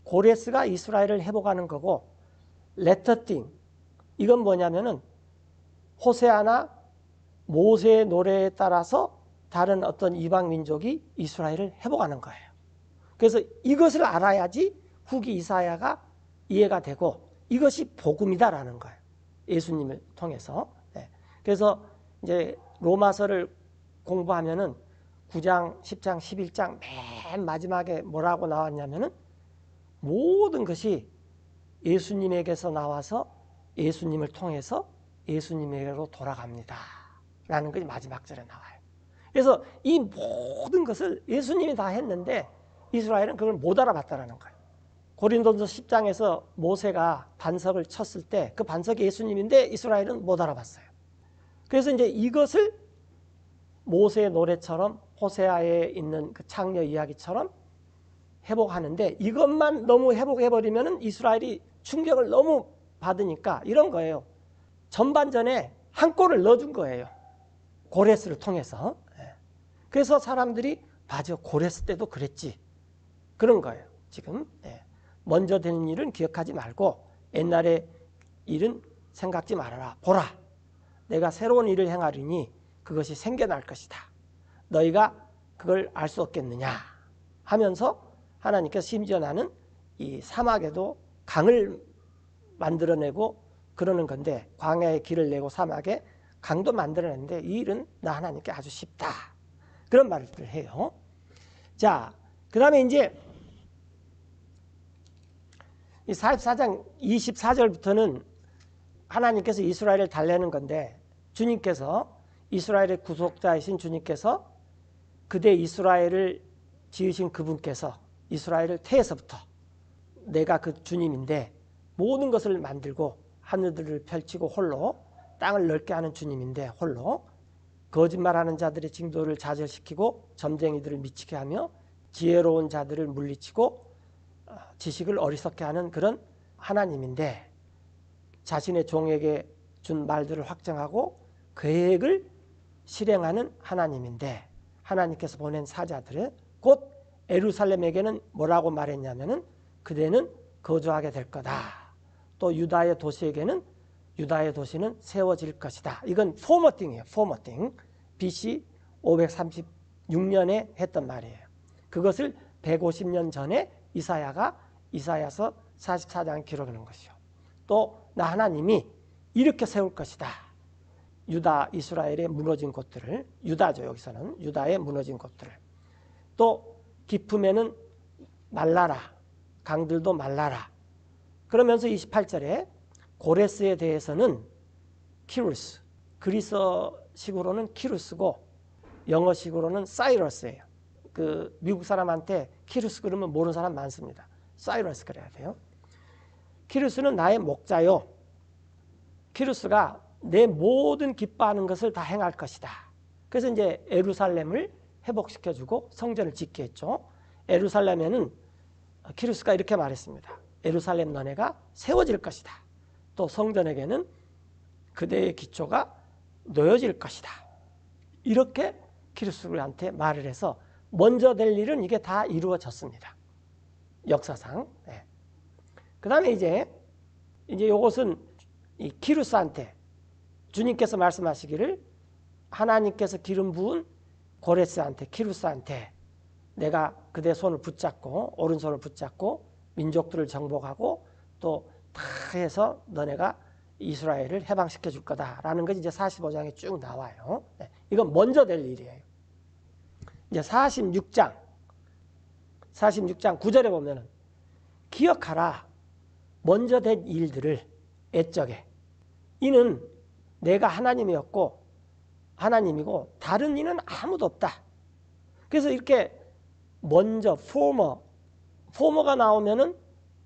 고레스가 이스라엘을 회복하는 거고 latter thing 이건 뭐냐면은 호세아나 모세의 노래에 따라서 다른 어떤 이방 민족이 이스라엘을 회복하는 거예요. 그래서 이것을 알아야지 후기 이사야가 이해가 되고 이것이 복음이다라는 거예요. 예수님을 통해서. 그래서 이제 로마서를 공부하면은 9장, 10장, 11장 맨 마지막에 뭐라고 나왔냐면은 모든 것이 예수님에게서 나와서 예수님을 통해서 예수님에게로 돌아갑니다. 라는 것이 마지막 절에 나와요. 그래서 이 모든 것을 예수님이 다 했는데 이스라엘은 그걸 못 알아봤다는 거예요. 고린도전서 10장에서 모세가 반석을 쳤을 때 그 반석이 예수님인데 이스라엘은 못 알아봤어요. 그래서 이제 이것을 모세의 노래처럼 호세아에 있는 그 창녀 이야기처럼 회복하는데 이것만 너무 회복해버리면 이스라엘이 충격을 너무 받으니까 이런 거예요. 전반전에 한 골을 넣어준 거예요. 고레스를 통해서. 그래서 사람들이 맞아 고레스 때도 그랬지. 그런 거예요. 지금. 먼저 되는 일은 기억하지 말고 옛날의 일은 생각지 말아라. 보라. 내가 새로운 일을 행하리니 그것이 생겨날 것이다. 너희가 그걸 알 수 없겠느냐 하면서 하나님께서 심지어 나는 이 사막에도 강을 만들어내고 그러는 건데, 광야에 길을 내고 사막에 강도 만들어내는데 이 일은 나 하나님께 아주 쉽다, 그런 말을 해요. 자, 그 다음에 이제 이 44장 24절부터는 하나님께서 이스라엘을 달래는 건데, 주님께서, 이스라엘의 구속자이신 주님께서, 그대 이스라엘을 지으신 그분께서, 이스라엘을 태에서부터 내가 그 주님인데 모든 것을 만들고 하늘들을 펼치고 홀로 땅을 넓게 하는 주님인데, 홀로 거짓말하는 자들의 징도를 좌절시키고 점쟁이들을 미치게 하며 지혜로운 자들을 물리치고 지식을 어리석게 하는 그런 하나님인데, 자신의 종에게 준 말들을 확정하고 계획을 실행하는 하나님인데, 하나님께서 보낸 사자들을 곧 예루살렘에게는 뭐라고 말했냐면은 그대는 거주하게 될 거다. 또 유다의 도시에게는 유다의 도시는 세워질 것이다. 이건 포머팅이에요. 포머팅. BC 536년에 했던 말이에요. 그것을 150년 전에 이사야가 이사야서 44장에 기록하는 것이요. 또 나 하나님이 이렇게 세울 것이다. 유다, 이스라엘의 무너진 곳들을, 유다죠 여기서는, 유다의 무너진 곳들을. 또 깊음에는 말라라, 강들도 말라라. 그러면서 28절에 고레스에 대해서는 키루스, 그리스어식으로는 키루스고 영어식으로는 사이러스예요. 그 미국 사람한테 키루스 그러면 모르는 사람 많습니다. 사이러스 그래야 돼요. 키루스는 나의 목자요, 키루스가 내 모든 기뻐하는 것을 다 행할 것이다. 그래서 이제 예루살렘을 회복시켜주고 성전을 짓게 했죠. 예루살렘에는 키루스가 이렇게 말했습니다. 예루살렘 너네가 세워질 것이다. 또 성전에게는 그대의 기초가 놓여질 것이다. 이렇게 키루스한테 말을 해서 먼저 될 일은 이게 다 이루어졌습니다. 역사상. 네. 그 다음에 이제 이것은 이 키루스한테 주님께서 말씀하시기를, 하나님께서 기름 부은 고레스한테, 키루스한테 내가 그대 손을 붙잡고, 오른손을 붙잡고 민족들을 정복하고 또 다 해서 너네가 이스라엘을 해방시켜 줄 거다라는 것이 이제 45장에 쭉 나와요. 네. 이건 먼저 될 일이에요. 이제 46장 9절에 보면은 기억하라, 먼저 된 일들을 애적에, 이는 내가 하나님이었고 하나님이고 다른 이는 아무도 없다. 그래서 이렇게 먼저 포머가 나오면은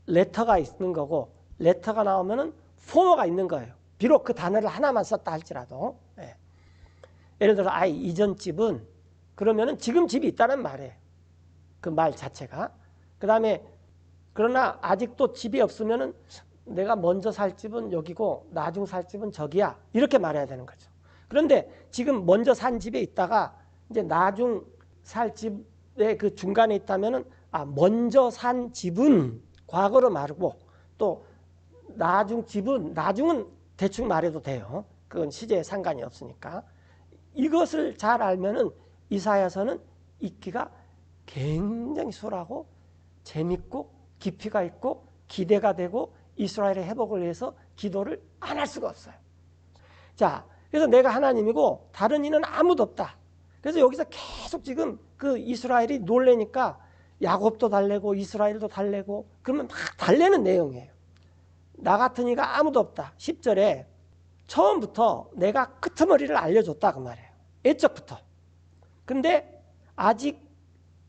레터가 있는 거고, 레터가 나오면은 포머가 있는 거예요. 비록 그 단어를 하나만 썼다 할지라도. 예. 예를 들어 이전 집은, 그러면은 지금 집이 있다는 말이에요. 그 말 자체가. 그 다음에 그러나 아직도 집이 없으면은 내가 먼저 살 집은 여기고 나중 살 집은 저기야, 이렇게 말해야 되는 거죠. 그런데 지금 먼저 산 집에 있다가 이제 나중 살 집의 그 중간에 있다면은 먼저 산 집은 과거로 말하고, 또 나중 집은, 나중은 대충 말해도 돼요. 그건 시제에 상관이 없으니까. 이것을 잘 알면은 이사야서는 읽기가 굉장히 수월하고 재밌고 깊이가 있고 기대가 되고 이스라엘의 회복을 위해서 기도를 안 할 수가 없어요. 자, 그래서 내가 하나님이고 다른 이는 아무도 없다. 그래서 여기서 계속 지금 그 이스라엘이 놀래니까 야곱도 달래고 이스라엘도 달래고 그러면 막 달래는 내용이에요. 나 같은 이가 아무도 없다. 10절에 처음부터 내가 끄트머리를 알려줬다 그 말이에요. 애적부터. 근데 아직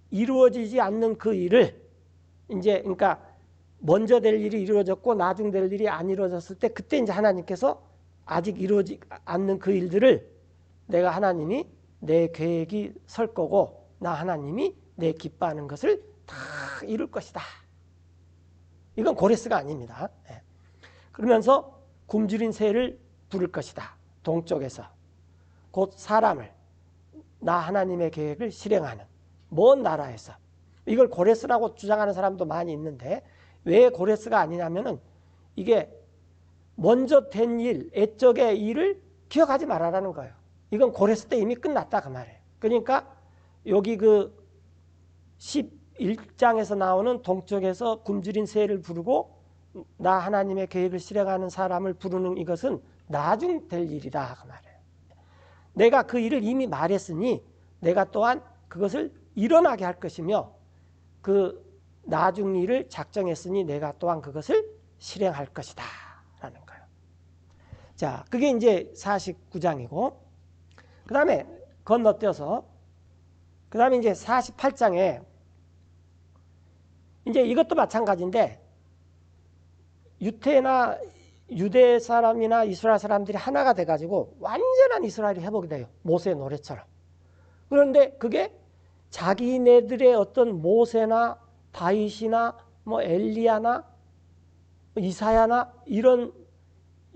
이루어지지 않는 그 일을 이제, 그러니까 먼저 될 일이 이루어졌고 나중 될 일이 안 이루어졌을 때, 그때 이제 하나님께서 아직 이루어지지 않는 그 일들을 내가 하나님이 내 계획이 설 거고 나 하나님이 내 기뻐하는 것을 다 이룰 것이다. 이건 고레스가 아닙니다. 네. 그러면서 굶주린 새를 부를 것이다. 동쪽에서 곧 사람을, 나 하나님의 계획을 실행하는 먼 나라에서. 이걸 고레스라고 주장하는 사람도 많이 있는데, 왜 고레스가 아니냐면은 이게 먼저 된 일, 애적의 일을 기억하지 말아라는 거예요. 이건 고레스 때 이미 끝났다 그 말이에요. 그러니까 여기 그 11장에서 나오는 동쪽에서 굶주린 새를 부르고 나 하나님의 계획을 실행하는 사람을 부르는 이것은 나중 될 일이다 그 말이에요. 내가 그 일을 이미 말했으니 내가 또한 그것을 일어나게 할 것이며 그 나중 일을 작정했으니 내가 또한 그것을 실행할 것이다 라는 거예요. 자, 그게 이제 49장이고 그 다음에 건너뛰어서 그 다음에 이제 48장에 이제 이것도 마찬가지인데 유대 사람이나 이스라엘 사람들이 하나가 돼가지고 완전한 이스라엘이 회복이 돼요. 모세의 노래처럼. 그런데 그게 자기네들의 어떤 모세나 다윗이나 뭐 엘리야나 이사야나 이런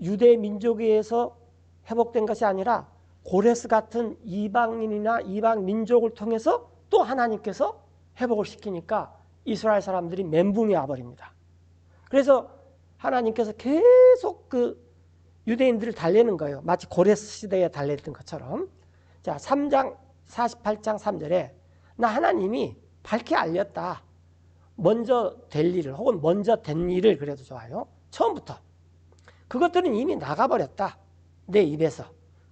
유대 민족에 의해서 회복된 것이 아니라 고레스 같은 이방인이나 이방 민족을 통해서 또 하나님께서 회복을 시키니까 이스라엘 사람들이 멘붕이 와버립니다. 그래서 하나님께서 계속 그 유대인들을 달래는 거예요. 마치 고레스 시대에 달랬던 것처럼. 자, 3장 48장 3절에 나 하나님이 밝히 알렸다. 먼저 될 일을 혹은 먼저 된 일을 그래도 좋아요. 처음부터. 그것들은 이미 나가버렸다. 내 입에서.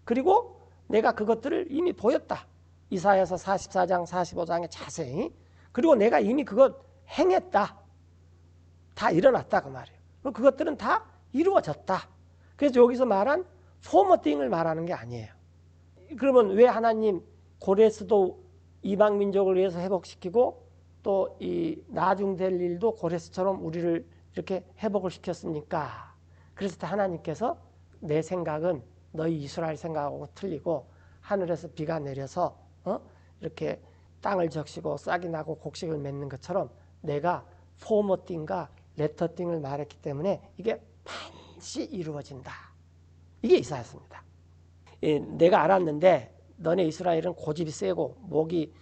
그리고 내가 그것들을 이미 보였다. 이사야서 44장 45장에 자세히. 그리고 내가 이미 그것 행했다. 다 일어났다 그 말이에요. 그것들은 다 이루어졌다. 그래서 여기서 말한 포머띵을 말하는 게 아니에요. 그러면 왜 하나님 고레스도 이방 민족을 위해서 회복시키고 또 이 나중될 일도 고레스처럼 우리를 이렇게 회복을 시켰습니까? 그래서 하나님께서 내 생각은 너희 이스라엘 생각하고 틀리고 하늘에서 비가 내려서 이렇게 땅을 적시고 싹이 나고 곡식을 맺는 것처럼 내가 포머띵과 레터띵을 말했기 때문에 이게 반드시 이루어진다. 이게 이사야서입니다. 내가 알았는데 너네 이스라엘은 고집이 세고 목이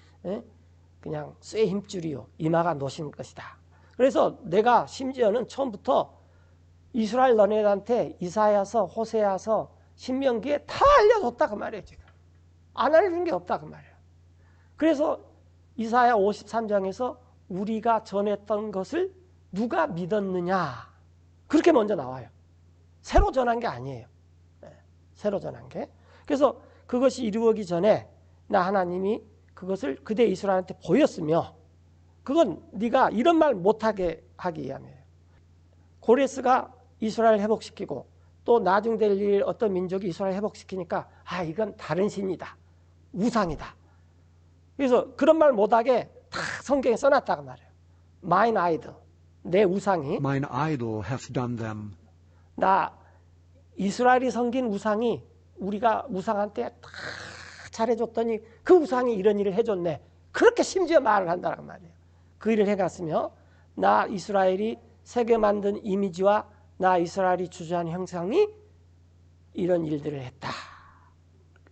그냥 쇠 힘줄이요 이마가 노신 것이다. 그래서 내가 심지어는 처음부터 이스라엘 너네들한테 이사야서, 호세아서, 신명기에 다 알려줬다 그 말이에요. 지금 안 알려준 게 없다 그 말이에요. 그래서 이사야 53장에서 우리가 전했던 것을 누가 믿었느냐 그렇게 먼저 나와요. 새로 전한 게 아니에요. 새로 전한 게. 그래서 그것이 이루어지기 전에 나 하나님이 그것을 그대 이스라엘한테 보였으며 그건 네가 이런 말 못하게 하기 위함이에요. 고레스가 이스라엘 회복시키고 또 나중 될 일 어떤 민족이 이스라엘 회복시키니까 아 이건 다른 신이다. 우상이다. 그래서 그런 말 못하게 다 성경에 써놨다고 말해요. Mine idol. 내 우상이 Mine idol hath done them. 나 이스라엘이 섬긴 우상이 우리가 우상한테 다 잘해줬더니 그 우상이 이런 일을 해줬네. 그렇게 심지어 말을 한다는 말이에요. 그 일을 해갔으며 나 이스라엘이 새겨 만든 이미지와 나 이스라엘이 주저한 형상이 이런 일들을 했다.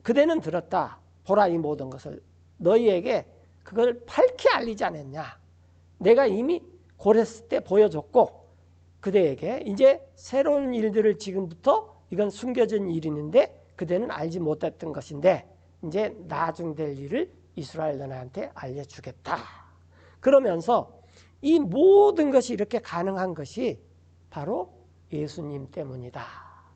그대는 들었다. 보라 이 모든 것을 너희에게 그걸 밝히 알리지 않았냐. 내가 이미 고레스 때 보여줬고 그대에게 이제 새로운 일들을 지금부터 이건 숨겨진 일이는데 그대는 알지 못했던 것인데 이제 나중 될 일을 이스라엘 너네한테 알려주겠다. 그러면서 이 모든 것이 이렇게 가능한 것이 바로 예수님 때문이다.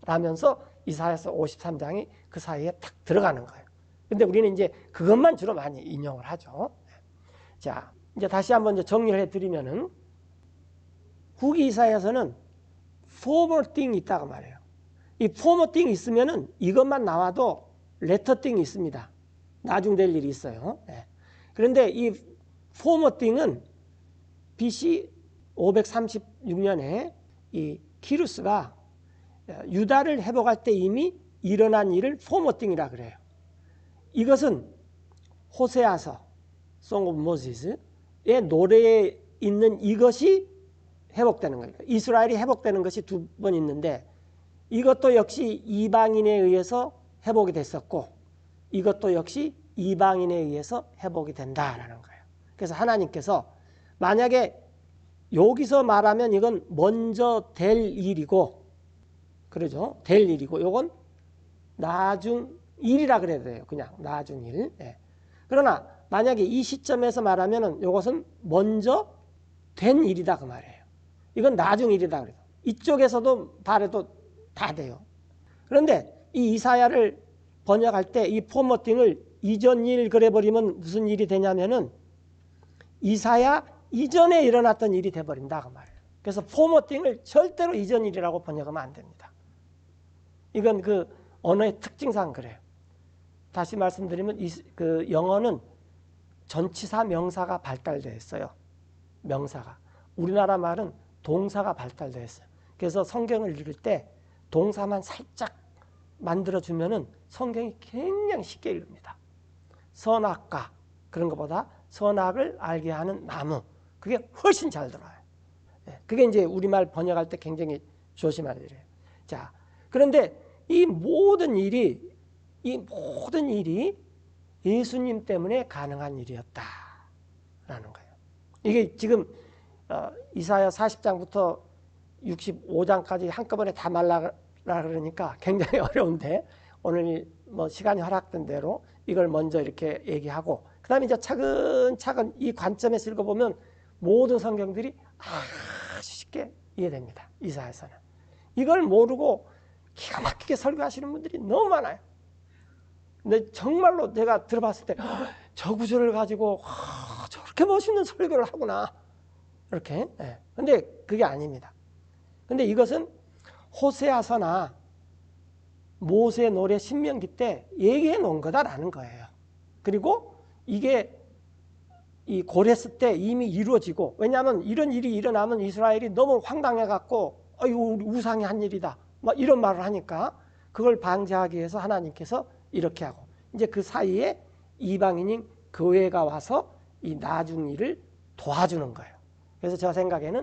라면서 이사야서 53장이 그 사이에 탁 들어가는 거예요. 근데 우리는 이제 그것만 주로 많이 인용을 하죠. 자, 이제 다시 한번 이제 정리를 해드리면은 후기 이사야서는 former thing이 있다고 말해요. 이 former thing 있으면은 이것만 나와도 later thing이 있습니다. 나중 될 일이 있어요. 네. 그런데 이 former thing은 BC 536년에 이 키루스가 유다를 회복할 때 이미 일어난 일을 former thing이라 그래요. 이것은 호세아서 Song of Moses의 노래에 있는 이것이 회복되는 거예요. 이스라엘이 회복되는 것이 두 번 있는데 이것도 역시 이방인에 의해서 회복이 됐었고 이것도 역시 이방인에 의해서 회복이 된다라는 거예요. 그래서 하나님께서 만약에 여기서 말하면 이건 먼저 될 일이고 그러죠. 될 일이고 이건 나중 일이라 그래야 돼요. 그냥 나중 일. 예. 그러나 만약에 이 시점에서 말하면은 이것은 먼저 된 일이다 그 말이에요. 이건 나중 일이다 그래요. 이쪽에서도 바래도 다 돼요. 그런데 이 이사야를 번역할 때 이 포머팅을 이전 일 그래버리면 무슨 일이 되냐면은 이사야 이전에 일어났던 일이 돼버린다 그 말이에요. 그래서 포머팅을 절대로 이전 일이라고 번역하면 안 됩니다. 이건 그 언어의 특징상 그래요. 다시 말씀드리면 그 영어는 전치사 명사가 발달되어 있어요. 명사가. 우리나라 말은 동사가 발달되어 있어요. 그래서 성경을 읽을 때 동사만 살짝 만들어주면은 성경이 굉장히 쉽게 읽습니다. 선악과 그런 것보다 선악을 알게 하는 나무, 그게 훨씬 잘 들어요. 그게 이제 우리말 번역할 때 굉장히 조심해야 돼요. 자, 그런데 이 모든 일이 예수님 때문에 가능한 일이었다라는 거예요. 이게 지금 이사야 40장부터 65장까지 한꺼번에 다 말라 그러니까 굉장히 어려운데 오늘 뭐 시간이 허락된 대로 이걸 먼저 이렇게 얘기하고 그다음에 이제 차근차근 이 관점에서 읽어보면 모든 성경들이 아주 쉽게 이해됩니다. 이사야서는. 이걸 모르고 기가 막히게 설교하시는 분들이 너무 많아요. 근데 정말로 내가 들어봤을 때 저 구절을 가지고 저렇게 멋있는 설교를 하구나. 이렇게. 근데 그게 아닙니다. 근데 이것은 호세아서나 모세 노래 신명기 때 얘기해 놓은 거다라는 거예요. 그리고 이게 이 고레스 때 이미 이루어지고, 왜냐하면 이런 일이 일어나면 이스라엘이 너무 황당해 갖고 우리 우상이 한 일이다 막 이런 말을 하니까 그걸 방지하기 위해서 하나님께서 이렇게 하고, 이제 그 사이에 이방인인 교회가 와서 이 나중 일을 도와주는 거예요. 그래서 저 생각에는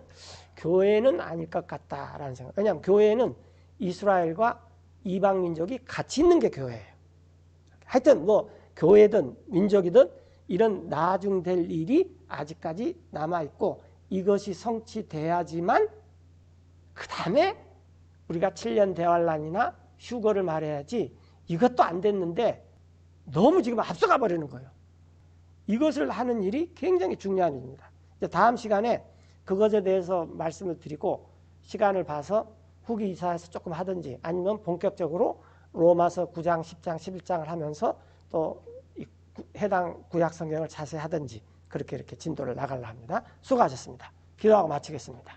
교회는 아닐 것 같다라는 생각. 왜냐하면 교회는 이스라엘과 이방 민족이 같이 있는 게 교회예요. 하여튼 뭐 교회든 민족이든 이런 나중 될 일이 아직까지 남아있고 이것이 성취돼야지만 그 다음에 우리가 7년 대환란이나 휴거를 말해야지, 이것도 안 됐는데 너무 지금 앞서가 버리는 거예요. 이것을 하는 일이 굉장히 중요한 일입니다. 이제 다음 시간에 그것에 대해서 말씀을 드리고 시간을 봐서 후기 이사에서 조금 하든지 아니면 본격적으로 로마서 9장, 10장, 11장을 하면서 또 해당 구약 성경을 자세히 하든지 그렇게 이렇게 진도를 나가려 합니다. 수고하셨습니다. 기도하고 마치겠습니다.